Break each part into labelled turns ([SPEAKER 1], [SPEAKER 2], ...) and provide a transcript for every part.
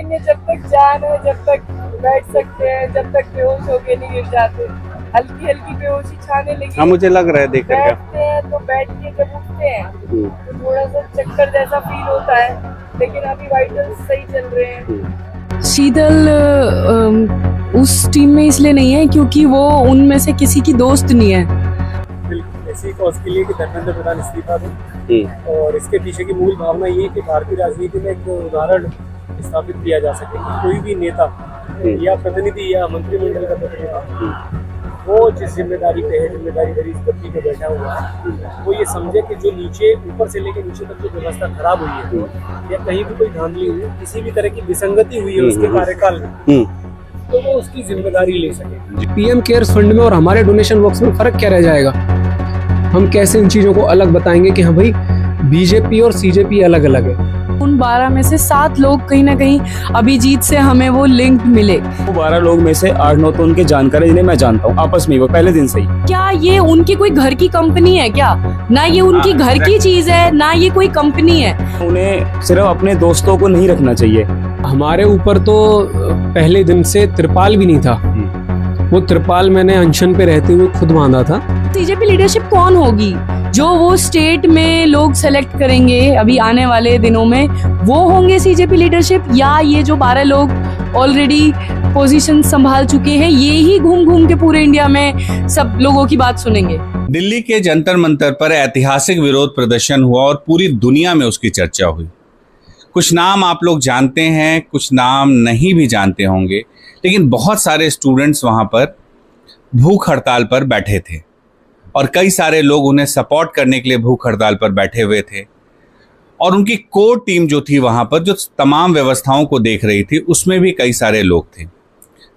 [SPEAKER 1] रहेंगे जब तक जान है, जब तक बैठ सकते हैं, जब तक बेहोश होके नहीं गिर जाते। हल्की हल्की बेहोशी छाने लगी।
[SPEAKER 2] हाँ, मुझे लग रहा है देख कर
[SPEAKER 1] बैठते हैं तो बैठ के जब उठते हैं तो थोड़ा सा चक्कर जैसा फील होता है, लेकिन अभी वाइटल्स सही चल रहे हैं।
[SPEAKER 3] शीतल उस टीम में इसलिए नहीं है क्योंकि वो उनमें से किसी की दोस्त नहीं है।
[SPEAKER 4] बिल्कुल इसी कॉज के लिए कि धर्मेंद्र प्रधान इस्तीफा दें, और इसके पीछे की मूल भावना ये है कि भारतीय राजनीति में एक उदाहरण स्थापित किया जा सके कि कोई भी नेता या प्रतिनिधि या मंत्रिमंडल का प्रतिनिधि वो जिस जिम्मेदारी पे है, जिम्मेदारी भरी इस गद्दी पे बैठा हुआ है, वो ये समझे कि जो नीचे ऊपर से लेकर नीचे तक जो व्यवस्था खराब हुई है या कहीं भी कोई धांधली हुई, किसी भी तरह की विसंगति हुई है उसके कार्यकाल में, तो वो उसकी जिम्मेदारी ले सके।
[SPEAKER 5] पीएम केयर्स फंड में और हमारे डोनेशन बॉक्स में फर्क क्या रह जाएगा? हम कैसे इन चीजों को अलग बताएंगे कि हाँ भाई बीजेपी और सीजेपी अलग अलग है।
[SPEAKER 3] उन 12 में से 7 लोग कहीं ना कहीं अभिजीत से हमें वो लिंक मिले।
[SPEAKER 6] वो 12 लोग में से 8-9 तो उनके जानकार है जिन्हें मैं जानता हूँ आपस में, वो पहले दिन से ही।
[SPEAKER 3] क्या ये उनकी कोई घर की कंपनी है क्या? ना ये उनकी घर की चीज है, ना ये कोई कंपनी है।
[SPEAKER 6] उन्हें सिर्फ अपने दोस्तों को नहीं रखना चाहिए।
[SPEAKER 5] हमारे ऊपर तो पहले दिन से त्रिपाल भी नहीं था। वो त्रिपाल मैंने अनशन पे रहते हुए खुद बांधा था।
[SPEAKER 3] सीजेपी लीडरशिप कौन होगी? जो वो स्टेट में लोग सेलेक्ट करेंगे अभी आने वाले दिनों में, वो होंगे सीजेपी लीडरशिप, या ये जो 12 लोग ऑलरेडी पोजीशन संभाल चुके हैं ये ही घूम घूम के पूरे इंडिया में सब लोगों की बात सुनेंगे?
[SPEAKER 2] दिल्ली के जंतर मंतर पर ऐतिहासिक विरोध प्रदर्शन हुआ और पूरी दुनिया में उसकी चर्चा हुई। कुछ नाम आप लोग जानते हैं, कुछ नाम नहीं भी जानते होंगे, लेकिन बहुत सारे स्टूडेंट्स वहाँ पर भूख हड़ताल पर बैठे थे और कई सारे लोग उन्हें सपोर्ट करने के लिए भूख हड़ताल पर बैठे हुए थे। और उनकी कोर टीम जो थी वहाँ पर, जो तमाम व्यवस्थाओं को देख रही थी, उसमें भी कई सारे लोग थे।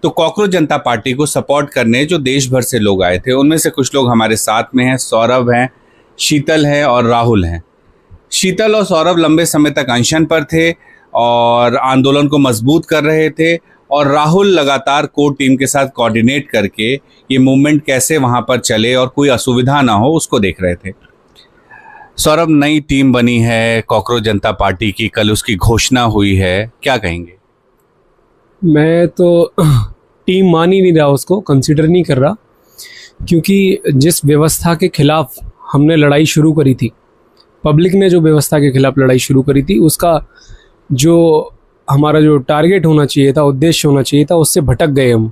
[SPEAKER 2] तो कॉकरोच जनता पार्टी को सपोर्ट करने जो देश भर से लोग आए थे, उनमें से कुछ लोग हमारे साथ में हैं। सौरभ हैं, शीतल है और राहुल हैं। शीतल और सौरभ लंबे समय तक अनशन पर थे और आंदोलन को मजबूत कर रहे थे, और राहुल लगातार कोर टीम के साथ कोऑर्डिनेट करके ये मूवमेंट कैसे वहाँ पर चले और कोई असुविधा ना हो उसको देख रहे थे। सौरभ, नई टीम बनी है कॉकरोच जनता पार्टी की, कल उसकी घोषणा हुई है, क्या कहेंगे?
[SPEAKER 5] मैं तो टीम मान ही नहीं रहा, उसको कंसिडर नहीं कर रहा, क्योंकि जिस व्यवस्था के खिलाफ हमने लड़ाई शुरू करी थी, पब्लिक ने जो व्यवस्था के खिलाफ लड़ाई शुरू करी थी, उसका जो हमारा जो टारगेट होना चाहिए था, उद्देश्य होना चाहिए था, उससे भटक गए हम।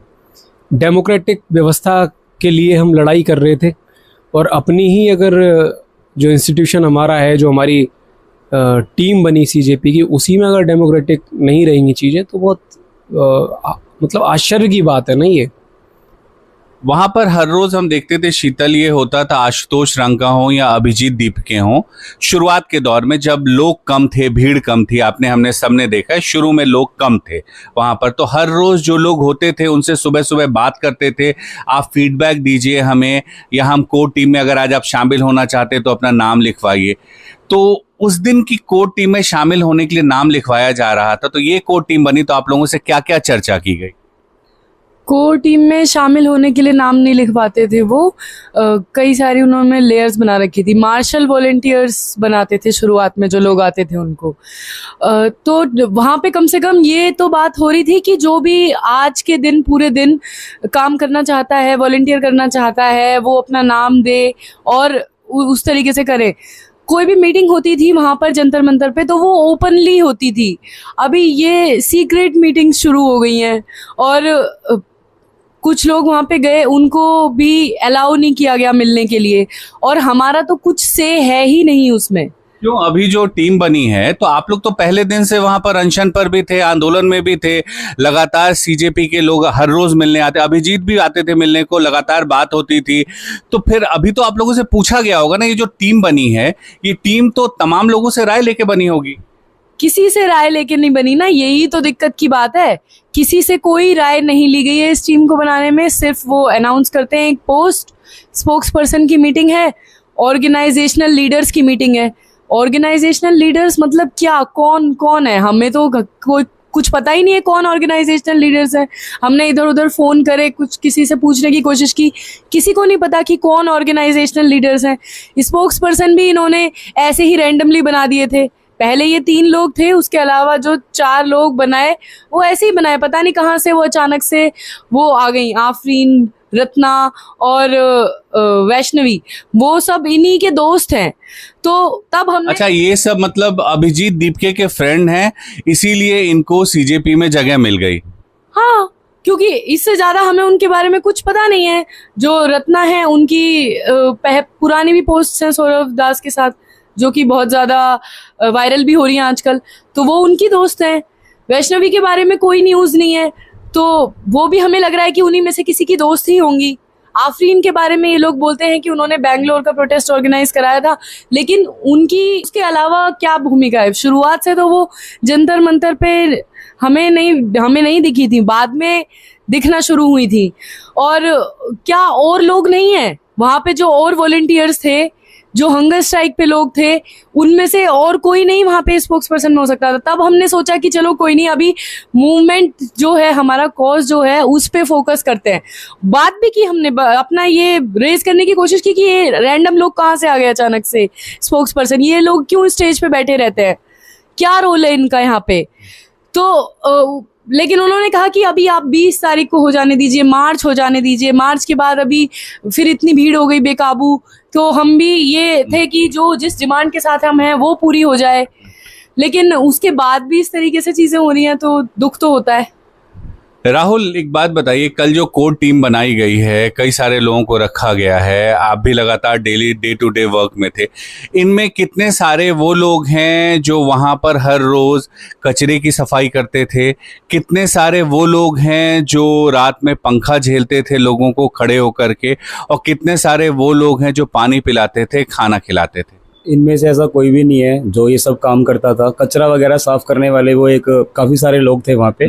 [SPEAKER 5] डेमोक्रेटिक व्यवस्था के लिए हम लड़ाई कर रहे थे, और अपनी ही अगर जो इंस्टीट्यूशन हमारा है, जो हमारी टीम बनी सीजेपी की, उसी में अगर डेमोक्रेटिक नहीं रहेंगी चीज़ें तो बहुत मतलब आश्चर्य की बात है ना ये।
[SPEAKER 2] वहाँ पर हर रोज हम देखते थे शीतल, ये होता था आशुतोष रंका हो या अभिजीत दीपके हों, शुरुआत के दौर में जब लोग कम थे, भीड़ कम थी, हमने सबने देखा है शुरू में लोग कम थे वहाँ पर, तो हर रोज जो लोग होते थे उनसे सुबह सुबह बात करते थे, आप फीडबैक दीजिए हमें, या हम कोर टीम में अगर आज आप शामिल होना चाहते तो अपना नाम लिखवाइए। तो उस दिन की कोर टीम में शामिल होने के लिए नाम लिखवाया जा रहा था। तो ये कोर टीम बनी तो आप लोगों से क्या क्या चर्चा की गई?
[SPEAKER 3] कोर टीम में शामिल होने के लिए नाम नहीं लिखवाते थे वो, कई सारी उन्होंने लेयर्स बना रखी थी। मार्शल वॉलेंटियर्स बनाते थे शुरुआत में, जो लोग आते थे उनको। तो वहाँ पे कम से कम ये तो बात हो रही थी कि जो भी आज के दिन पूरे दिन काम करना चाहता है, वॉलेंटियर करना चाहता है, वो अपना नाम दे और उस तरीके से करे। कोई भी मीटिंग होती थी वहाँ पर जंतर मंतर पे तो वो ओपनली होती थी। अभी ये सीक्रेट मीटिंग्स शुरू हो गई हैं, और कुछ लोग वहाँ पे गए, उनको भी अलाउ नहीं किया गया मिलने के लिए, और हमारा तो कुछ से है ही नहीं उसमें।
[SPEAKER 2] क्यों? अभी जो टीम बनी है तो आप लोग तो पहले दिन से वहां पर अनशन पर भी थे, आंदोलन में भी थे, लगातार सीजेपी के लोग हर रोज मिलने आते, अभिजीत भी आते थे मिलने को, लगातार बात होती थी। तो फिर अभी तो आप लोगों से पूछा गया होगा ना, ये जो टीम बनी है, ये टीम तो तमाम लोगों से राय लेके बनी होगी।
[SPEAKER 3] किसी से राय लेके नहीं बनी ना, यही तो दिक्कत की बात है। किसी से कोई राय नहीं ली गई है इस टीम को बनाने में। सिर्फ वो अनाउंस करते हैं एक पोस्ट, स्पोक्स पर्सन की मीटिंग है, ऑर्गेनाइजेशनल लीडर्स की मीटिंग है। ऑर्गेनाइजेशनल लीडर्स मतलब क्या? कौन कौन है? हमें तो कोई कुछ पता ही नहीं है कौन ऑर्गेनाइजेशनल लीडर्स हैं। हमने इधर उधर फोन करे, कुछ किसी से पूछने की कोशिश की, किसी को नहीं पता कि कौन ऑर्गेनाइजेशनल लीडर्स हैं। स्पोक्स पर्सन भी इन्होंने ऐसे ही रैंडमली बना दिए थे, पहले ये 3 लोग थे, उसके अलावा जो 4 लोग बनाए वो ऐसे ही बनाए, पता नहीं कहाँ से वो अचानक से वो आ गई, आफरीन, रत्ना और वैष्णवी, वो सब इन्हीं के दोस्त हैं। तो तब हमने
[SPEAKER 2] अच्छा, ये सब मतलब अभिजीत दीपके के फ्रेंड हैं, इसीलिए इनको सीजेपी में जगह मिल गई।
[SPEAKER 3] हाँ, क्योंकि इससे ज्यादा हमें उनके बारे में कुछ पता नहीं है। जो रत्ना है उनकी पुरानी भी पोस्ट है सौरभ दास के साथ, जो कि बहुत ज्यादा वायरल भी हो रही हैं आजकल, तो वो उनकी दोस्त हैं। वैष्णवी के बारे में कोई न्यूज़ नहीं है, तो वो भी हमें लग रहा है कि उन्हीं में से किसी की दोस्त ही होंगी। आफरीन के बारे में ये लोग बोलते हैं कि उन्होंने बैंगलोर का प्रोटेस्ट ऑर्गेनाइज कराया था, लेकिन उनकी उसके अलावा क्या भूमिका है? शुरुआत से तो वो जंतर मंतर पे हमें नहीं दिखी थी, बाद में दिखना शुरू हुई थी। और क्या और लोग नहीं हैं वहाँ पे? जो और वॉलंटियर्स थे, जो हंगर स्ट्राइक पे लोग थे, उनमें से और कोई नहीं वहाँ पे स्पोक्स पर्सन में हो सकता था। तब हमने सोचा कि चलो कोई नहीं, अभी मूवमेंट जो है, हमारा कॉज जो है, उस पे फोकस करते हैं। बात भी की हमने, अपना ये रेज करने की कोशिश की कि ये रैंडम लोग कहाँ से आ गए अचानक से स्पोक्स पर्सन, ये लोग क्यों स्टेज पे बैठे रहते हैं, क्या रोल है इनका यहाँ पे? तो लेकिन उन्होंने कहा कि अभी आप 20 तारीख को हो जाने दीजिए, मार्च हो जाने दीजिए, मार्च के बाद अभी फिर इतनी भीड़ हो गई बेकाबू। तो हम भी ये थे कि जो जिस डिमांड के साथ हम हैं वो पूरी हो जाए, लेकिन उसके बाद भी इस तरीके से चीज़ें हो रही हैं तो दुख तो होता है।
[SPEAKER 2] राहुल, एक बात बताइए, कल जो कोर टीम बनाई गई है, कई सारे लोगों को रखा गया है, आप भी लगातार daily day to day work में थे, इनमें कितने सारे वो लोग हैं जो वहाँ पर हर रोज़ कचरे की सफाई करते थे? कितने सारे वो लोग हैं जो रात में पंखा झेलते थे लोगों को खड़े होकर के? और कितने सारे वो लोग हैं जो पानी पिलाते थे, खाना खिलाते थे?
[SPEAKER 6] इनमें से ऐसा कोई भी नहीं है जो ये सब काम करता था। कचरा वगैरह साफ करने वाले वो एक काफ़ी सारे लोग थे वहाँ पे,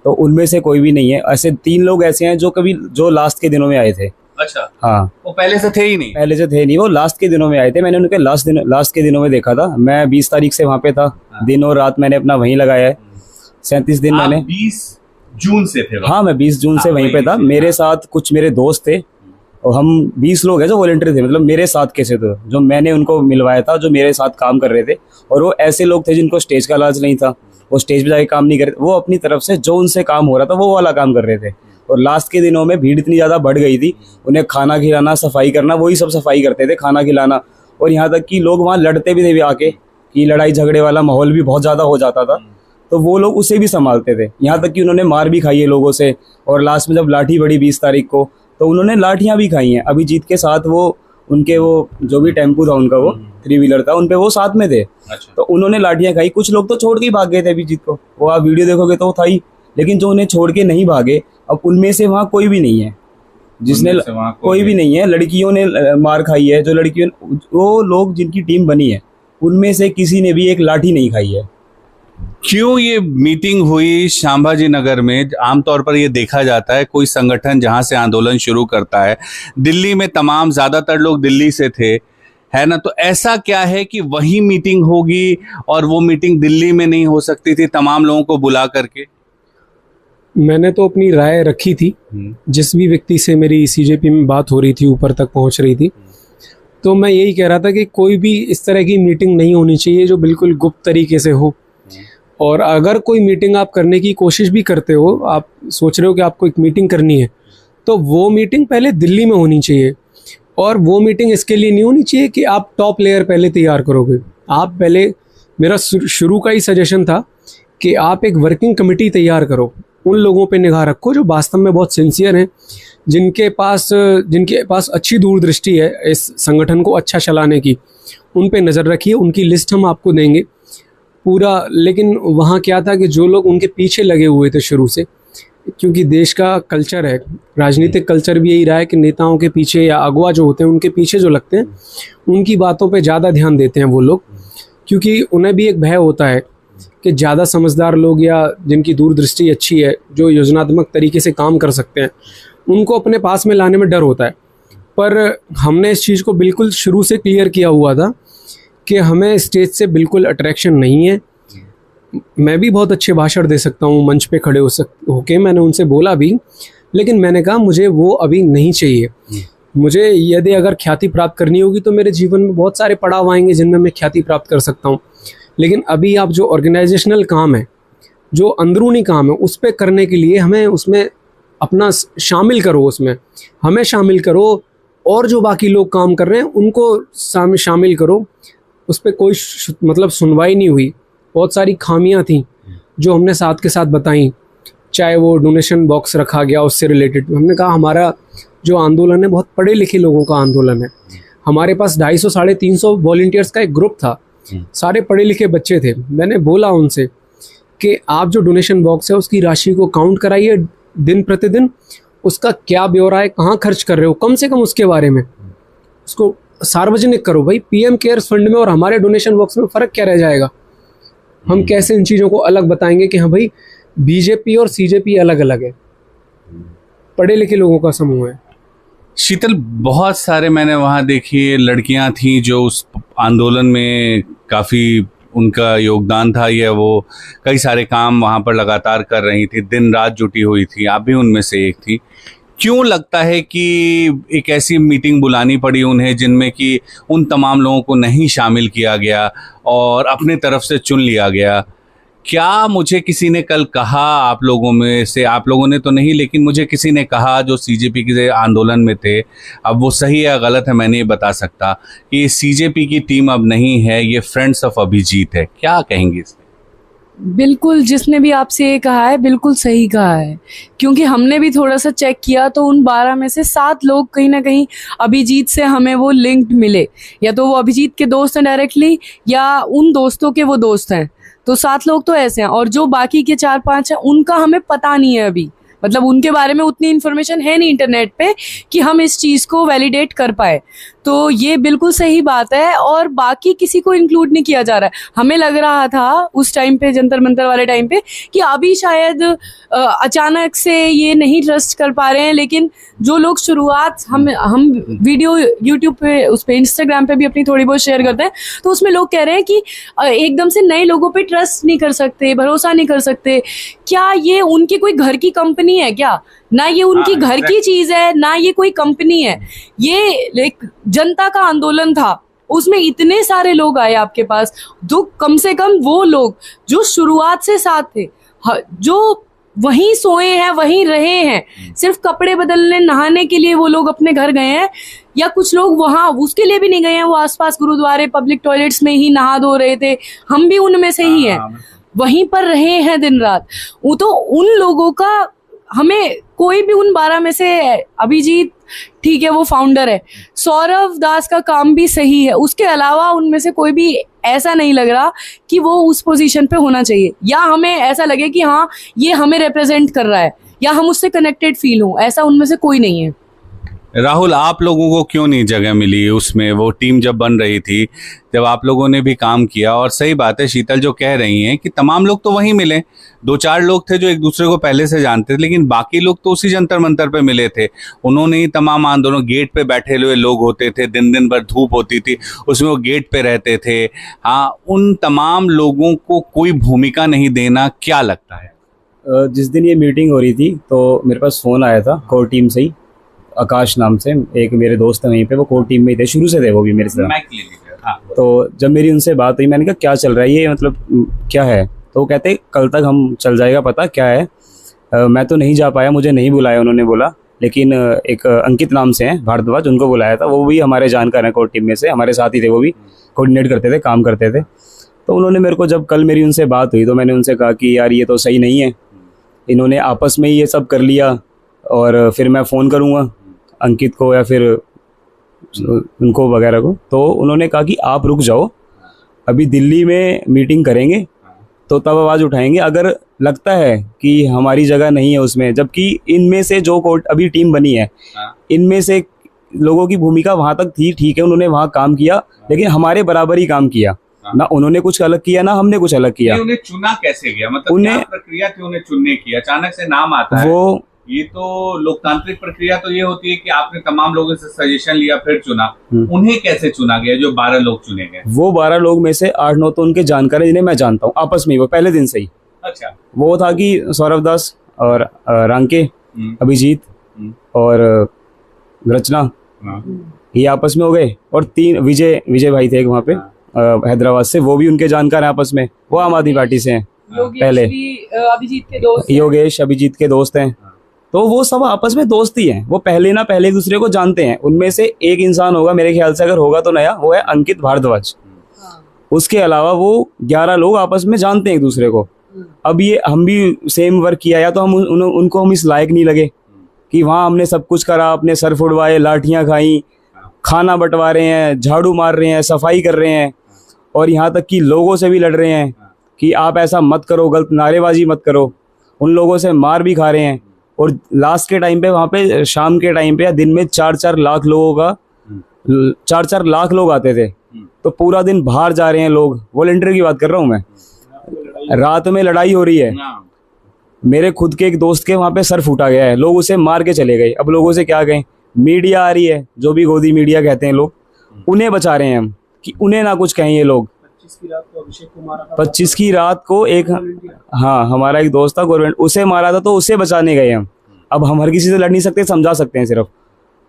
[SPEAKER 6] तो उनमें से कोई भी नहीं है। ऐसे 3 लोग ऐसे हैं जो लास्ट के दिनों में आए थे।
[SPEAKER 2] अच्छा,
[SPEAKER 6] हाँ,
[SPEAKER 2] वो पहले से थे ही नहीं?
[SPEAKER 6] पहले से थे नहीं, वो लास्ट के दिनों में आए थे। मैंने उनके लास्ट के दिनों में देखा था। मैं 20 तारीख से वहाँ पे था, दिन और रात मैंने अपना वहीं लगाया है। 37 दिन मैंने।
[SPEAKER 2] 20 जून से थे?
[SPEAKER 6] हाँ, मैं 20 जून से वहीं पे था। मेरे साथ कुछ मेरे दोस्त थे और हम 20 लोग हैं जो वॉलंटियर थे, मतलब मेरे साथ कैसे थे, जो मैंने उनको मिलवाया था, जो मेरे साथ काम कर रहे थे। और वो ऐसे लोग थे जिनको स्टेज का इलाज नहीं था, वो स्टेज पे जाके काम नहीं कर रहे, वो अपनी तरफ से जो उनसे काम हो रहा था वो वाला काम कर रहे थे। और लास्ट के दिनों में भीड़ इतनी ज़्यादा बढ़ गई थी, उन्हें खाना खिलाना, सफाई करना, वही सब सफाई करते थे, खाना खिलाना। और यहाँ तक कि लोग वहाँ लड़ते भी थे आके, कि लड़ाई झगड़े वाला माहौल भी बहुत ज़्यादा हो जाता था, तो वो लोग उसे भी संभालते थे। यहाँ तक कि उन्होंने मार भी खाई है लोगों से। और लास्ट में जब लाठी बढ़ी 20 तारीख को, तो उन्होंने लाठियाँ भी खाई हैं। अभिजीत के साथ वो उनके वो जो भी टेम्पू था उनका, वो 3 व्हीलर था, उन पे वो साथ में थे।
[SPEAKER 2] अच्छा।
[SPEAKER 6] तो उन्होंने लाठियाँ खाई। कुछ लोग तो छोड़ के ही भाग गए थे अभिजीत को, वो आप वीडियो देखोगे तो वो था ही। लेकिन जो उन्हें छोड़ के नहीं भागे, अब उनमें से वहाँ कोई भी नहीं है जिसने, कोई भी नहीं है। लड़कियों ने मार खाई है, जो लड़कियों, वो लोग जिनकी टीम बनी है, उनमें से किसी ने भी एक लाठी नहीं खाई है।
[SPEAKER 2] क्यों ये मीटिंग हुई संभाजी नगर में? आमतौर पर ये देखा जाता है, कोई संगठन जहां से आंदोलन शुरू करता है, दिल्ली में तमाम ज़्यादातर लोग दिल्ली से थे, है ना, तो ऐसा क्या है कि वही मीटिंग होगी और वो मीटिंग दिल्ली में नहीं हो सकती थी तमाम लोगों को बुला करके?
[SPEAKER 5] मैंने तो अपनी राय रखी थी, जिस भी व्यक्ति से मेरी सीजेपी में बात हो रही थी, ऊपर तक पहुंच रही थी, तो मैं यही कह रहा था कि कोई भी इस तरह की मीटिंग नहीं होनी चाहिए जो बिल्कुल गुप्त तरीके से हो। और अगर कोई मीटिंग आप करने की कोशिश भी करते हो, आप सोच रहे हो कि आपको एक मीटिंग करनी है, तो वो मीटिंग पहले दिल्ली में होनी चाहिए। और वो मीटिंग इसके लिए नहीं होनी चाहिए कि आप टॉप लेयर पहले तैयार करोगे। आप पहले, मेरा शुरू का ही सजेशन था कि आप एक वर्किंग कमेटी तैयार करो, उन लोगों पे निगाह रखो जो वास्तव में बहुत सिंसियर हैं, जिनके पास अच्छी दूरदृष्टि है इस संगठन को अच्छा चलाने की, उन पे नज़र रखिए। उनकी लिस्ट हम आपको देंगे पूरा। लेकिन वहाँ क्या था कि जो लोग उनके पीछे लगे हुए थे शुरू से, क्योंकि देश का कल्चर है, राजनीतिक कल्चर भी यही रहा है कि नेताओं के पीछे या अगुवा जो होते हैं उनके पीछे जो लगते हैं, उनकी बातों पे ज़्यादा ध्यान देते हैं वो लोग, क्योंकि उन्हें भी एक भय होता है कि ज़्यादा समझदार लोग या जिनकी दूरदृष्टि अच्छी है, जो योजनात्मक तरीके से काम कर सकते हैं, उनको अपने पास में लाने में डर होता है। पर हमने इस चीज़ को बिल्कुल शुरू से क्लियर किया हुआ था कि हमें स्टेज से बिल्कुल अट्रैक्शन नहीं है। मैं भी बहुत अच्छे भाषण दे सकता हूँ, मंच पे खड़े होके मैंने उनसे बोला भी, लेकिन मैंने कहा मुझे वो अभी नहीं चाहिए। मुझे यदि अगर ख्याति प्राप्त करनी होगी तो मेरे जीवन में बहुत सारे पड़ाव आएंगे जिनमें मैं ख्याति प्राप्त कर सकता हूँ। लेकिन अभी आप जो ऑर्गेनाइजेशनल काम है, जो अंदरूनी काम है, उस पर करने के लिए हमें उसमें अपना शामिल करो, उसमें हमें शामिल करो, और जो बाकी लोग काम कर रहे हैं उनको शामिल करो। उस पर कोई मतलब सुनवाई नहीं हुई। बहुत सारी खामियां थी जो हमने साथ के साथ बताई, चाहे वो डोनेशन बॉक्स रखा गया उससे रिलेटेड। हमने कहा हमारा जो आंदोलन है बहुत पढ़े लिखे लोगों का आंदोलन है। हमारे पास 250 350 वॉलंटियर्स का एक ग्रुप था, सारे पढ़े लिखे बच्चे थे। मैंने बोला उनसे कि आप जो डोनेशन बॉक्स है उसकी राशि को काउंट कराइए दिन प्रतिदिन, उसका क्या ब्यौरा है, कहाँ खर्च कर रहे हो, कम से कम उसके बारे में उसको सार्वजनिक करो। भाई पीएम केयर्स फंड में और हमारे डोनेशन बॉक्स में फ़र्क क्या रह जाएगा? हम कैसे इन चीज़ों को अलग बताएंगे कि हाँ भाई बीजेपी और सीजेपी अलग अलग है, पढ़े लिखे लोगों का समूह है।
[SPEAKER 2] शीतल, बहुत सारे मैंने वहाँ देखी लड़कियाँ थीं जो उस आंदोलन में काफ़ी उनका योगदान था, या वो कई सारे काम वहाँ पर लगातार कर रही थी, दिन रात जुटी हुई थी, आप भी उनमें से एक थी। क्यों लगता है कि एक ऐसी मीटिंग बुलानी पड़ी उन्हें जिनमें कि उन तमाम लोगों को नहीं शामिल किया गया और अपने तरफ से चुन लिया गया? क्या मुझे किसी ने कल कहा, आप लोगों में से, आप लोगों ने तो नहीं लेकिन मुझे किसी ने कहा जो सीजेपी के आंदोलन में थे, अब वो सही है या गलत है मैं नहीं बता सकता, कि सीजेपी की टीम अब नहीं है, ये फ्रेंड्स ऑफ अभिजीत है। क्या कहेंगे इसमें?
[SPEAKER 3] बिल्कुल, जिसने भी आपसे ये कहा है बिल्कुल सही कहा है, क्योंकि हमने भी थोड़ा सा चेक किया तो उन 12 में से 7 लोग कहीं ना कहीं अभिजीत से हमें वो लिंक्ड मिले, या तो वो अभिजीत के दोस्त हैं डायरेक्टली या उन दोस्तों के वो दोस्त हैं। तो 7 लोग तो ऐसे हैं, और जो बाकी के 4-5 हैं उनका हमें पता नहीं है अभी, मतलब उनके बारे में उतनी इन्फॉर्मेशन है नहीं इंटरनेट पे कि हम इस चीज़ को वैलिडेट कर पाए। तो ये बिल्कुल सही बात है, और बाकी किसी को इंक्लूड नहीं किया जा रहा है। हमें लग रहा था उस टाइम पे, जंतर मंतर वाले टाइम पे, कि अभी शायद अचानक से ये नहीं ट्रस्ट कर पा रहे हैं, लेकिन जो लोग शुरुआत हम वीडियो यूट्यूब पे, उस पर इंस्टाग्राम पे भी अपनी थोड़ी बहुत शेयर करते हैं, तो उसमें लोग कह रहे हैं कि एकदम से नए लोगों पे ट्रस्ट नहीं कर सकते, भरोसा नहीं कर सकते। क्या ये उनकी कोई घर की कंपनी है क्या? ना ये उनकी घर की चीज है, ना ये कोई कंपनी है। ये एक जनता का आंदोलन था, उसमें इतने सारे लोग आए आपके पास, तो कम से कम वो लोग जो शुरुआत से साथ थे, जो वहीं सोए हैं, वहीं रहे हैं, सिर्फ कपड़े बदलने नहाने के लिए वो लोग अपने घर गए हैं, या कुछ लोग वहां उसके लिए भी नहीं गए हैं, वो आसपास गुरुद्वारे पब्लिक टॉयलेट्स में ही नहा धो रहे थे, हम भी उनमें से ही हैं, वहीं पर रहे हैं दिन रात। वो तो उन लोगों का हमें कोई भी उन 12 में से, अभिजीत ठीक है वो फाउंडर है, सौरव दास का काम भी सही है, उसके अलावा उनमें से कोई भी ऐसा नहीं लग रहा कि वो उस पोजीशन पे होना चाहिए, या हमें ऐसा लगे कि हाँ ये हमें रिप्रेजेंट कर रहा है, या हम उससे कनेक्टेड फील हों, ऐसा उनमें से कोई नहीं है।
[SPEAKER 2] राहुल, आप लोगों को क्यों नहीं जगह मिली उसमें? वो टीम जब बन रही थी, जब आप लोगों ने भी काम किया, और सही बात है शीतल जो कह रही हैं कि तमाम लोग तो वहीं मिले, 2-4 लोग थे जो एक दूसरे को पहले से जानते थे, लेकिन बाकी लोग तो उसी जंतर मंतर पे मिले थे। उन्होंने ही तमाम आंदोलन, गेट पे बैठे हुए लोग होते थे, दिन भर धूप होती थी, उसमें वो गेट पे रहते थे। हाँ, उन तमाम लोगों को कोई भूमिका नहीं देना, क्या लगता है?
[SPEAKER 6] जिस दिन ये मीटिंग हो रही थी तो मेरे पास फ़ोन आया था कोर टीम से ही, आकाश नाम से एक मेरे दोस्त हैं वहीं पे, वो कोर टीम में ही थे, शुरू से थे वो भी मेरे साथ।
[SPEAKER 2] हाँ।
[SPEAKER 6] तो जब मेरी उनसे बात हुई, मैंने कहा क्या चल रहा है ये, मतलब क्या है? तो वो कहते कल तक हम चल जाएगा पता क्या है। मैं तो नहीं जा पाया, मुझे नहीं बुलाया उन्होंने बोला, लेकिन एक अंकित नाम से हैं भारद्वाज, उनको बुलाया था, वो भी हमारे जानकार हैं कोर टीम में से, हमारे साथ ही थे, वो भी कोऑर्डिनेट करते थे, काम करते थे। तो उन्होंने मेरे को, जब कल मेरी उनसे बात हुई तो मैंने उनसे कहा कि यार ये तो सही नहीं है, इन्होंने आपस में ही ये सब कर लिया, और फिर मैं फ़ोन करूँगा अंकित को या फिर उनको वगैरह को। तो उन्होंने कहा कि आप रुक जाओ, अभी दिल्ली में मीटिंग करेंगे तो तब आवाज़ उठाएंगे, अगर लगता है कि हमारी जगह नहीं है उसमें, जबकि इनमें से जो कोर्ट अभी टीम बनी है, इनमें से लोगों की भूमिका वहाँ तक थी, ठीक है उन्होंने वहाँ काम किया, लेकिन हमारे बराबर ही काम किया, ना उन्होंने कुछ अलग किया ना हमने कुछ अलग किया।
[SPEAKER 2] उन्हें चुना कैसे गया, मतलब क्या प्रक्रिया थी उन्हें चुनने की? अचानक से नाम आता है,
[SPEAKER 6] वो
[SPEAKER 2] ये तो लोकतांत्रिक प्रक्रिया तो ये होती है कि आपने तमाम लोगों से सजेशन लिया फिर चुना, उन्हें कैसे चुना गया जो 12 लोग चुने गए?
[SPEAKER 6] वो 12 लोग में से 8-9 तो उनके जानकार हैं जिन्हें मैं जानता हूँ आपस में, वो पहले दिन से ही।
[SPEAKER 2] अच्छा।
[SPEAKER 6] वो था कि सौरव दास और रांके, अभिजीत और रचना, ये आपस में हो गए, और 3 विजय भाई थे एक वहाँ पे, हैदराबाद से, वो भी उनके जानकार हैं आपस में, वो आम आदमी पार्टी से हैं पहले।
[SPEAKER 3] अभिजीत के दोस्त
[SPEAKER 6] योगेश अभिजीत के दोस्त हैं, तो वो सब आपस में दोस्त ही हैं, वो पहले ना पहले एक दूसरे को जानते हैं। उनमें से एक इंसान होगा मेरे ख्याल से, अगर होगा तो नया, वो है अंकित भारद्वाज। उसके अलावा वो 11 लोग आपस में जानते हैं एक दूसरे को। अब ये हम भी सेम वर्क किया, या तो हम उनको हम इस लायक नहीं लगे कि वहाँ हमने सब कुछ करा, अपने सर फुड़वाए, लाठियाँ खाई, खाना बंटवा रहे हैं, झाड़ू मार रहे हैं, सफाई कर रहे हैं, और यहाँ तक कि लोगों से भी लड़ रहे हैं कि आप ऐसा मत करो, गलत नारेबाजी मत करो। उन लोगों से मार भी खा रहे हैं। और लास्ट के टाइम पे वहाँ पे शाम के टाइम पे या दिन में 4-4 लाख लोगों का 4-4 लाख लोग आते थे। तो पूरा दिन बाहर जा रहे हैं लोग, वॉलंटियर की बात कर रहा हूँ मैं। रात में लड़ाई हो रही है, मेरे खुद के एक दोस्त के वहाँ पे सर फूटा गया है, लोग उसे मार के चले गए। अब लोगों से क्या कहें, मीडिया आ रही है, जो भी गोदी मीडिया कहते हैं लोग, उन्हें बचा रहे हैं हम कि उन्हें ना कुछ कहें ये लोग। 25 की रात को एक, हाँ, हमारा एक दोस्त था गवर्नमेंट, उसे मारा था, तो उसे बचाने गए हम। अब हम हर किसी से लड़ नहीं सकते, समझा सकते हैं सिर्फ।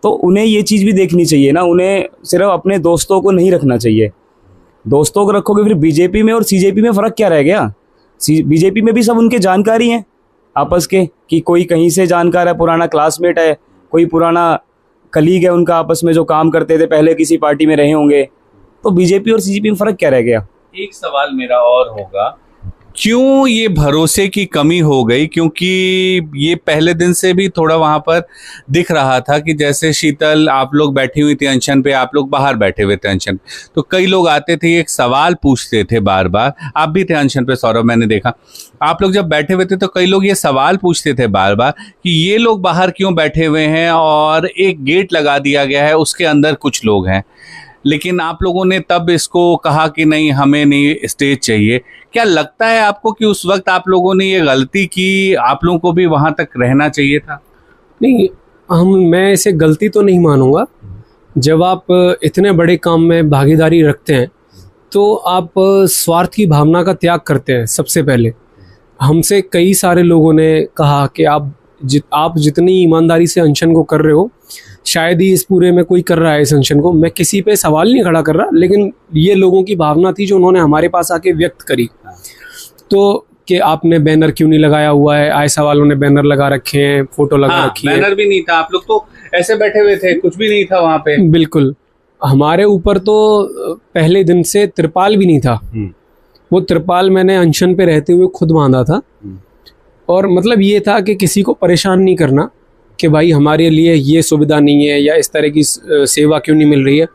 [SPEAKER 6] तो उन्हें ये चीज़ भी देखनी चाहिए ना, उन्हें सिर्फ अपने दोस्तों को नहीं रखना चाहिए। दोस्तों को रखोगे फिर बीजेपी में और सीजेपी में फ़र्क क्या रह गया? बीजेपी में भी सब उनके जानकारी हैं आपस के, कि कोई कहीं से जानकार है, पुराना क्लासमेट है, कोई पुराना कलीग है उनका आपस में, जो काम करते थे पहले किसी पार्टी में रहे होंगे। तो बीजेपी और सीजेपी में फ़र्क क्या रह गया?
[SPEAKER 2] एक सवाल मेरा और होगा, क्यों ये भरोसे की कमी हो गई? क्योंकि ये पहले दिन से भी थोड़ा वहां पर दिख रहा था कि जैसे शीतल आप लोग बैठी हुई थी अनशन पे, आप लोग बाहर बैठे हुए थे अनशन, तो कई लोग आते थे, एक सवाल पूछते थे बार बार। आप भी थे अनशन पे सौरभ, मैंने देखा आप लोग जब बैठे हुए थे तो कई लोग ये सवाल पूछते थे बार बार कि ये लोग बाहर क्यों बैठे हुए हैं, और एक गेट लगा दिया गया है, उसके अंदर कुछ लोग हैं। लेकिन आप लोगों ने तब इसको कहा कि नहीं, हमें नहीं स्टेज चाहिए। क्या लगता है आपको कि उस वक्त आप लोगों ने ये गलती की, आप लोगों को भी वहां तक रहना चाहिए था?
[SPEAKER 5] नहीं, मैं इसे गलती तो नहीं मानूंगा। जब आप इतने बड़े काम में भागीदारी रखते हैं तो आप स्वार्थ की भावना का त्याग करते हैं। सबसे पहले हमसे कई सारे लोगों ने कहा कि आप जितनी ईमानदारी से अनशन को कर रहे हो, शायद ही इस पूरे में कोई कर रहा है इस अनशन को। मैं किसी पे सवाल नहीं खड़ा कर रहा, लेकिन ये लोगों की भावना थी जो उन्होंने हमारे पास आके व्यक्त करी। तो कि आपने बैनर क्यों नहीं लगाया हुआ है, आए सवालों ने बैनर लगा रखे हैं, फोटो लगा रखी है।
[SPEAKER 2] बैनर भी नहीं था, आप लोग तो ऐसे बैठे हुए थे, कुछ भी नहीं था वहां पे।
[SPEAKER 5] बिल्कुल, हमारे ऊपर तो पहले दिन से त्रिपाल भी नहीं था। वो त्रिपाल मैंने अनशन पे रहते हुए खुद बांधा था, और मतलब ये था कि किसी को परेशान नहीं करना कि भाई हमारे लिए ये सुविधा नहीं है या इस तरह की सेवा क्यों नहीं मिल रही है।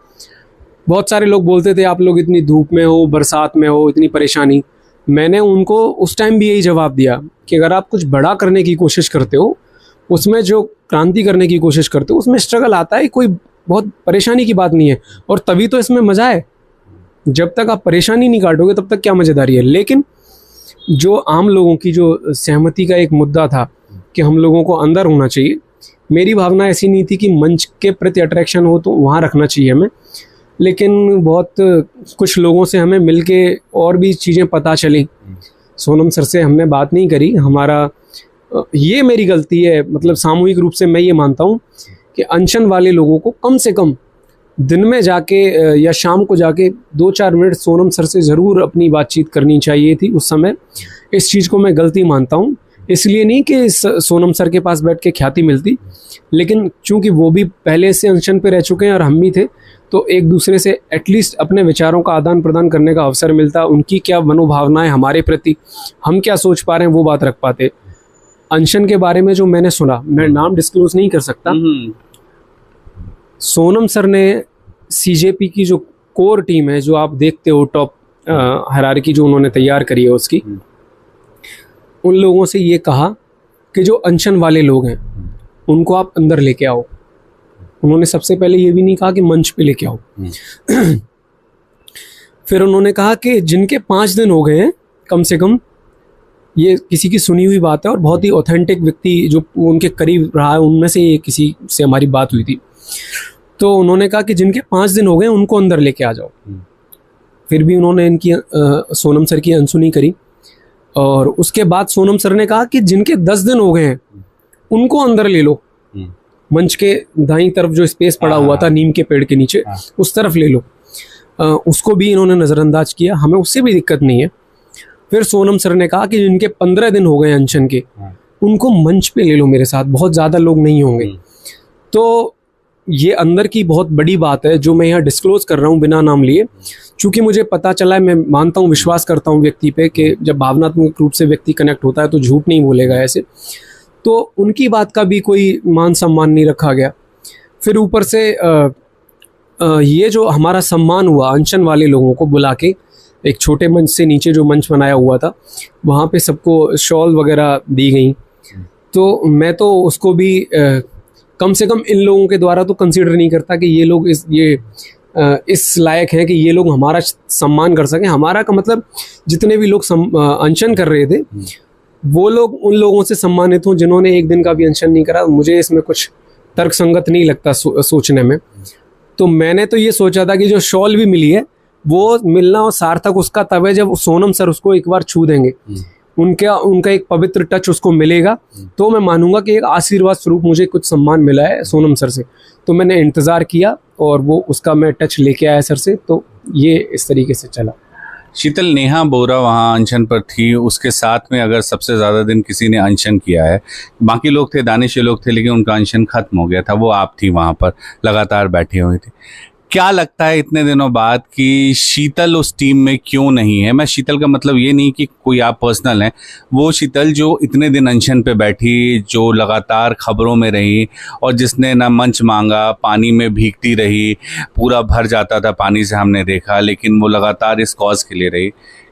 [SPEAKER 5] बहुत सारे लोग बोलते थे आप लोग इतनी धूप में हो, बरसात में हो, इतनी परेशानी। मैंने उनको उस टाइम भी यही जवाब दिया कि अगर आप कुछ बड़ा करने की कोशिश करते हो, उसमें जो क्रांति करने की कोशिश करते हो, उसमें स्ट्रगल आता है, कोई बहुत परेशानी की बात नहीं है। और तभी तो इसमें मज़ा है। जब तक आप परेशानी नहीं काटोगे तब तक क्या मज़ेदारी है। लेकिन जो आम लोगों की जो सहमति का एक मुद्दा था कि हम लोगों को अंदर होना चाहिए, मेरी भावना ऐसी नहीं थी कि मंच के प्रति अट्रैक्शन हो तो वहाँ रखना चाहिए हमें। लेकिन बहुत कुछ लोगों से हमें मिलके और भी चीज़ें पता चली। सोनम सर से हमने बात नहीं करी, हमारा ये मेरी गलती है। मतलब सामूहिक रूप से मैं ये मानता हूँ कि अनशन वाले लोगों को कम से कम दिन में जाके या शाम को जाके 2-4 मिनट सोनम सर से ज़रूर अपनी बातचीत करनी चाहिए थी उस समय। इस चीज़ को मैं गलती मानता हूँ। इसलिए नहीं कि सोनम सर के पास बैठ के ख्याति मिलती, लेकिन चूंकि वो भी पहले से अनशन पे रह चुके हैं और हम भी थे, तो एक दूसरे से एटलीस्ट अपने विचारों का आदान प्रदान करने का अवसर मिलता। उनकी क्या मनोभावनाएं हमारे प्रति, हम क्या सोच पा रहे हैं, वो बात रख पाते। अनशन के बारे में जो मैंने सुना, मैं नाम डिस्क्लोज नहीं कर सकता। सोनम सर ने सीजेपी की जो कोर टीम है, जो आप देखते हो टॉप हायरार्की जो उन्होंने तैयार करी है उसकी, उन लोगों से ये कहा कि जो अनशन वाले लोग हैं उनको आप अंदर लेके आओ। उन्होंने सबसे पहले ये भी नहीं कहा कि मंच पे लेके आओ। फिर उन्होंने कहा कि जिनके 5 दिन हो गए हैं कम से कम, ये किसी की सुनी हुई बात है और बहुत ही ऑथेंटिक व्यक्ति जो उनके करीब रहा है उनमें से ये किसी से हमारी बात हुई थी। तो उन्होंने कहा कि जिनके 5 दिन हो गए उनको अंदर लेके आ जाओ। फिर भी उन्होंने इनकी सोनम सर की अनसुनी करी। और उसके बाद सोनम सर ने कहा कि जिनके 10 दिन हो गए हैं उनको अंदर ले लो। मंच के दाईं तरफ जो स्पेस पड़ा हुआ था नीम के पेड़ के नीचे, उस तरफ ले लो। उसको भी इन्होंने नज़रअंदाज किया, हमें उससे भी दिक्कत नहीं है। फिर सोनम सर ने कहा कि जिनके 15 दिन हो गए अनशन के, उनको मंच पे ले लो मेरे साथ, बहुत ज़्यादा लोग नहीं होंगे। तो ये अंदर की बहुत बड़ी बात है जो मैं यहाँ डिस्क्लोज़ कर रहा हूँ बिना नाम लिए, चूँकि मुझे पता चला है, मैं मानता हूँ, विश्वास करता हूँ व्यक्ति पे कि जब भावनात्मक रूप से व्यक्ति कनेक्ट होता है तो झूठ नहीं बोलेगा ऐसे। तो उनकी बात का भी कोई मान सम्मान नहीं रखा गया। फिर ऊपर से ये जो हमारा सम्मान हुआ अनशन वाले लोगों को बुला के, एक छोटे मंच से नीचे जो मंच बनाया हुआ था वहाँ पे सबको शॉल वगैरह दी गई, तो मैं तो उसको भी कम से कम इन लोगों के द्वारा तो कंसीडर नहीं करता कि ये लोग इस लायक हैं कि ये लोग हमारा सम्मान कर सकें। हमारा का मतलब जितने भी लोग अनशन कर रहे थे वो लोग उन लोगों से सम्मानित हों जिन्होंने एक दिन का भी अनशन नहीं करा। मुझे इसमें कुछ तर्कसंगत नहीं लगता सोचने में। तो मैंने तो ये सोचा था कि जो शॉल भी मिली है वो मिलना और सार्थक उसका तब है जब सोनम सर उसको एक बार छू देंगे, उनका एक पवित्र टच उसको मिलेगा, तो मैं मानूंगा कि एक आशीर्वाद स्वरूप मुझे कुछ सम्मान मिला है सोनम सर से। तो मैंने इंतज़ार किया और वो उसका मैं टच लेके आया सर से, तो ये इस तरीके से चला।
[SPEAKER 2] शीतल, नेहा बोरा वहाँ अनशन पर थी, उसके साथ में अगर सबसे ज़्यादा दिन किसी ने अनशन किया है, बाकी लोग थे, दानिश लोग थे, लेकिन उनका अनशन खत्म हो गया था, वो आप थी वहाँ पर लगातार बैठी हुई थी। क्या लगता है इतने दिनों बाद कि शीतल उस टीम में क्यों नहीं है? मैं शीतल का मतलब ये नहीं कि कोई आप पर्सनल हैं, वो शीतल जो इतने दिन अनशन पे बैठी, जो लगातार खबरों में रही और जिसने ना मंच मांगा, पानी में भीगती रही, पूरा भर जाता था पानी से, हमने देखा, लेकिन वो लगातार इस कॉज के लिए रही।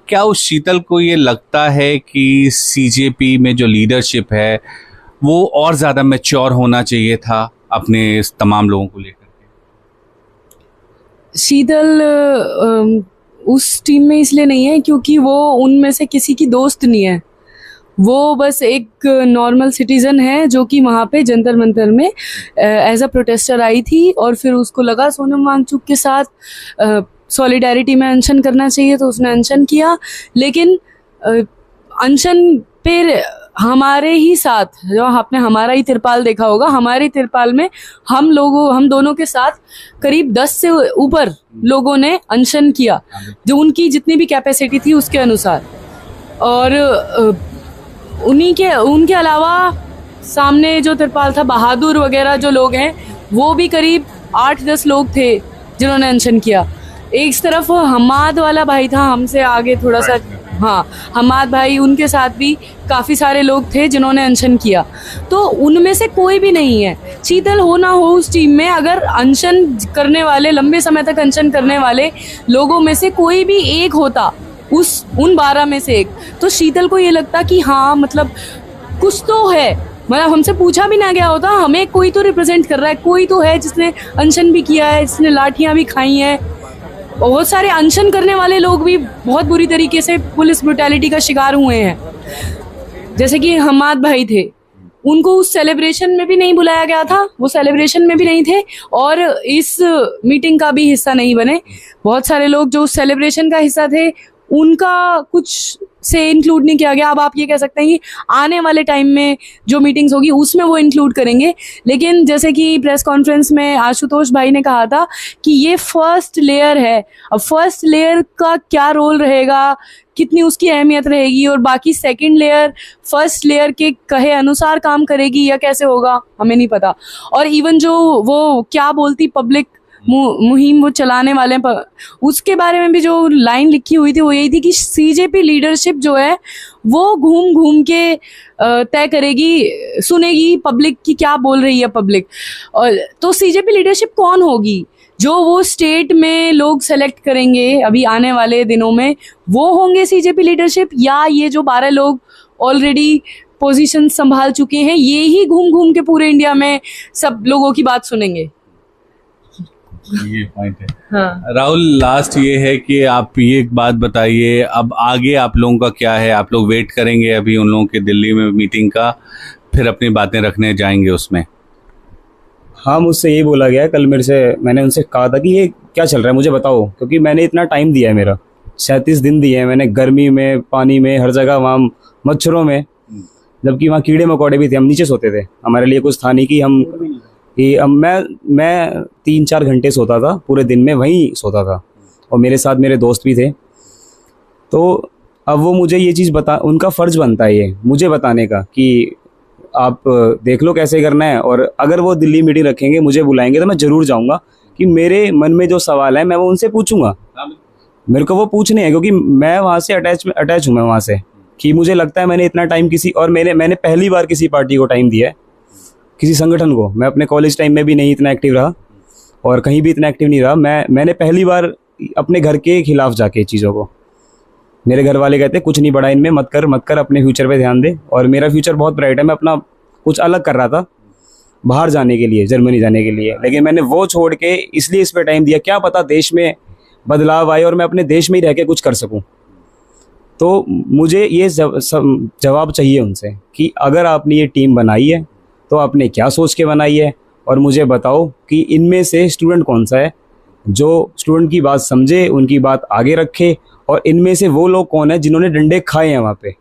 [SPEAKER 2] क्या उस शीतल को ये लगता है कि सीजेपी में जो लीडरशिप है वो और ज़्यादा मैच्योर होना चाहिए था अपने इस तमाम लोगों को लेकर?
[SPEAKER 3] शीतल उस टीम में इसलिए नहीं है क्योंकि वो उनमें से किसी की दोस्त नहीं है। वो बस एक नॉर्मल सिटीज़न है जो कि वहाँ पे जंतर मंतर में एज अ प्रोटेस्टर आई थी और फिर उसको लगा सोनम वांगचुक के साथ सॉलिडारिटी में अनशन करना चाहिए, तो उसने अनशन किया। लेकिन अनशन पे हमारे ही साथ, जो आपने हमारा ही तिरपाल देखा होगा, हमारे तिरपाल में हम दोनों के साथ करीब 10 से ऊपर लोगों ने अनशन किया, जो उनकी जितनी भी कैपेसिटी थी उसके अनुसार। और उनके अलावा सामने जो तिरपाल था, बहादुर वगैरह जो लोग हैं, वो भी करीब 8-10 लोग थे जिन्होंने अनशन किया। एक तरफ हमाद वाला भाई था हमसे आगे थोड़ा सा, हाँ, हमाद भाई, उनके साथ भी काफ़ी सारे लोग थे जिन्होंने अनशन किया। तो उनमें से कोई भी नहीं है। शीतल हो ना हो उस टीम में, अगर अनशन करने वाले, लंबे समय तक अनशन करने वाले लोगों में से कोई भी एक होता, उन 12 में से एक, तो शीतल को ये लगता कि हाँ, मतलब कुछ तो है, मतलब हमसे पूछा भी ना गया होता, हमें कोई तो रिप्रेजेंट कर रहा है, कोई तो है जिसने अनशन भी किया है, जिसने लाठियाँ भी खाई हैं। बहुत सारे अनशन करने वाले लोग भी बहुत बुरी तरीके से पुलिस ब्रुटैलिटी का शिकार हुए हैं। जैसे कि हमाद भाई थे, उनको उस सेलिब्रेशन में भी नहीं बुलाया गया था, वो सेलिब्रेशन में भी नहीं थे और इस मीटिंग का भी हिस्सा नहीं बने। बहुत सारे लोग जो उस सेलिब्रेशन का हिस्सा थे उनका कुछ से इंक्लूड नहीं किया गया। अब आप ये कह सकते हैं कि आने वाले टाइम में जो मीटिंग्स होगी उसमें वो इंक्लूड करेंगे, लेकिन जैसे कि प्रेस कॉन्फ्रेंस में आशुतोष भाई ने कहा था कि ये फर्स्ट लेयर है। अब फर्स्ट लेयर का क्या रोल रहेगा, कितनी उसकी अहमियत रहेगी, और बाकी सेकंड लेयर फर्स्ट लेयर के कहे अनुसार काम करेगी या कैसे होगा, हमें नहीं पता। और इवन जो वो क्या बोलती पब्लिक मुहिम वो चलाने वाले हैं, उसके बारे में भी जो लाइन लिखी हुई थी वो यही थी कि सीजेपी लीडरशिप जो है वो घूम घूम के तय करेगी, सुनेगी पब्लिक की क्या बोल रही है पब्लिक। और तो सीजेपी लीडरशिप कौन होगी? जो वो स्टेट में लोग सेलेक्ट करेंगे अभी आने वाले दिनों में, वो होंगे सीजेपी लीडरशिप, या ये जो 12 लोग ऑलरेडी पोजीशन संभाल चुके हैं ये ही घूम घूम के पूरे इंडिया में सब लोगों की बात सुनेंगे?
[SPEAKER 2] ये पॉइंट है।
[SPEAKER 3] हाँ।
[SPEAKER 2] राहुल, लास्ट ये है कि आप ये एक बात बताइए, अब आगे आप लोगों का क्या है? आप लोग वेट करेंगे अभी उन लोगों के दिल्ली में मीटिंग का, फिर अपनी बातें रखने जाएंगे उसमें?
[SPEAKER 6] हाँ, मुझसे यही बोला गया है कल मेरे से, मैंने उनसे कहा था कि ये क्या चल रहा है मुझे बताओ, क्योंकि मैंने इतना टाइम दिया है, मेरा 37 दिन दिए हैं मैंने, गर्मी में, पानी में, हर जगह, वहाँ मच्छरों में, जबकि वहाँ कीड़े मकोड़े भी थे, हम नीचे सोते थे, हमारे लिए कुछ था नहीं कि मैं 3-4 घंटे सोता था पूरे दिन में, वहीं सोता था। और मेरे साथ मेरे दोस्त भी थे। तो अब वो मुझे ये चीज़ उनका फ़र्ज़ बनता है ये मुझे बताने का कि आप देख लो कैसे करना है, और अगर वो दिल्ली मीटिंग रखेंगे मुझे बुलाएंगे तो मैं ज़रूर जाऊँगा कि मेरे मन में जो सवाल है मैं वो उनसे पूछूंगा। मेरे को वो पूछने हैं क्योंकि मैं वहाँ से अटैच हूँ मैं वहाँ से, कि मुझे लगता है मैंने इतना टाइम किसी और मैंने पहली बार किसी पार्टी को टाइम दिया है, किसी संगठन को। मैं अपने कॉलेज टाइम में भी नहीं इतना एक्टिव रहा और कहीं भी इतना एक्टिव नहीं रहा। मैंने पहली बार अपने घर के खिलाफ जाके चीज़ों को, मेरे घर वाले कहते कुछ नहीं बड़ा इनमें, मत कर, अपने फ्यूचर पे ध्यान दे। और मेरा फ्यूचर बहुत ब्राइट है, मैं अपना कुछ अलग कर रहा था बाहर जाने के लिए, जर्मनी जाने के लिए, लेकिन मैंने वो छोड़ के इसलिए इस पे टाइम दिया, क्या पता देश में बदलाव आए और मैं अपने देश में ही रह के कुछ कर सकूं। तो मुझे ये जवाब चाहिए उनसे कि अगर आपने ये टीम बनाई है तो आपने क्या सोच के बनाई है, और मुझे बताओ कि इनमें से स्टूडेंट कौन सा है जो स्टूडेंट की बात समझे, उनकी बात आगे रखे, और इनमें से वो लोग कौन है जिन्होंने डंडे खाए हैं वहाँ पे।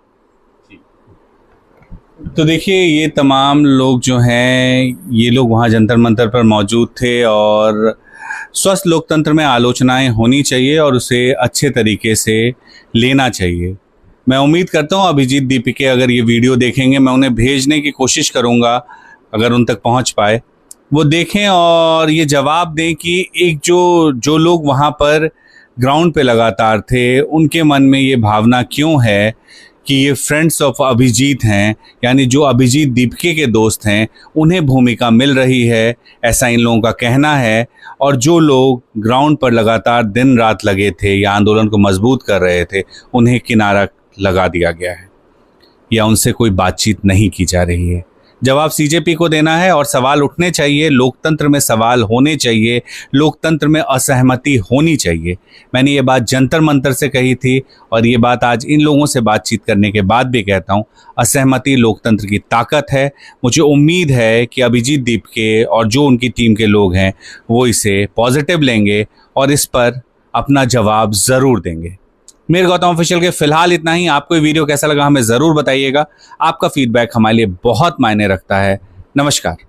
[SPEAKER 2] तो देखिए, ये तमाम लोग जो हैं, ये लोग वहाँ जंतर मंतर पर मौजूद थे और स्वस्थ लोकतंत्र में आलोचनाएं होनी चाहिए और उसे अच्छे तरीके से लेना चाहिए। मैं उम्मीद करता हूँ अभिजीत दीपिके अगर ये वीडियो देखेंगे, मैं उन्हें भेजने की कोशिश करूँगा, अगर उन तक पहुँच पाए, वो देखें और ये जवाब दें कि एक जो लोग वहाँ पर ग्राउंड पे लगातार थे, उनके मन में ये भावना क्यों है कि ये फ्रेंड्स ऑफ अभिजीत हैं, यानी जो अभिजीत दीपिके के दोस्त हैं, उन्हें भूमिका मिल रही है, ऐसा इन लोगों का कहना है। और जो लोग ग्राउंड पर लगातार दिन रात लगे थे या आंदोलन को मजबूत कर रहे थे, उन्हें किनारा लगा दिया गया है या उनसे कोई बातचीत नहीं की जा रही है। जवाब सीजेपी को देना है और सवाल उठने चाहिए, लोकतंत्र में सवाल होने चाहिए, लोकतंत्र में असहमति होनी चाहिए। मैंने ये बात जंतर मंतर से कही थी और ये बात आज इन लोगों से बातचीत करने के बाद भी कहता हूँ, असहमति लोकतंत्र की ताकत है। मुझे उम्मीद है कि अभिजीत दीपिके और जो उनकी टीम के लोग हैं वो इसे पॉजिटिव लेंगे और इस पर अपना जवाब ज़रूर देंगे। मेरे गौतम ऑफिशियल के फिलहाल इतना ही। आपको ये वीडियो कैसा लगा हमें ज़रूर बताइएगा। आपका फीडबैक हमारे लिए बहुत मायने रखता है। नमस्कार।